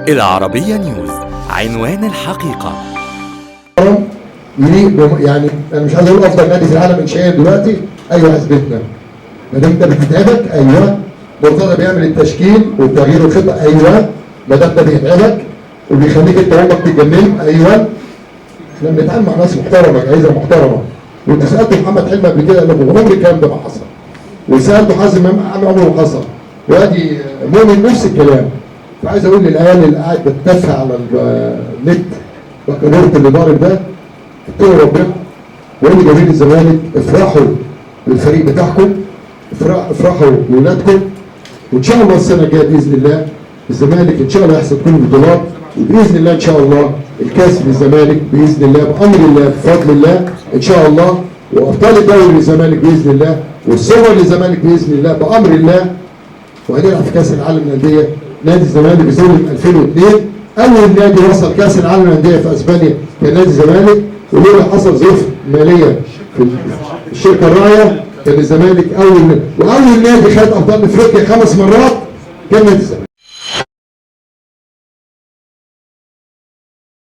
العربية نيوز، عنوان الحقيقة. يعني انا مش عايز اقول افضل نادي في العالم انشائيا دلوقتي، ايوه اثبتنا. ما دام انت بتتعبك، ايوه. مرتضى بيعمل التشكيل والتغيير الخطه، ايوه. ما دام ده بيتعبك وبيخليك انت امك تتجنن، ايوه. احنا بنتعامل مع ناس محترمه، جايزه محترمه. وانت سالت محمد حلمي قبل كده، قال لك عمر الكلام ده ما حصل. وسالته حازم امام، عمره ما حصل. وادي مؤمن نفس الكلام. فعايز اقول للعيال اللي قاعد بتتفه على النت بكالوريوس اللي ضارب ده، اتقوا ربنا. وقول لجماهير الزمالك افرحوا بالفريق بتاعكم، افرحوا بولادكم، وان شاء الله السنه الجايه باذن الله الزمالك ان شاء الله يحصد كل البطولات، وباذن الله ان شاء الله الكاس للزمالك باذن الله، بامر الله بفضل الله ان شاء الله، وابطال الدوري للزمالك باذن الله، والصور للزمالك باذن الله بامر الله. وهنلعب في كاس العالم للانديه. نادي الزمالك بظلم 2002 اول نادي وصل كاس العالم للانديه في اسبانيا كان نادي الزمالك، ولولا حصل ظروف ماليه في الشركه الراعيه كان الزمالك واول نادي خد ابطال افريقيا 5 مرات كان نادي الزمالك.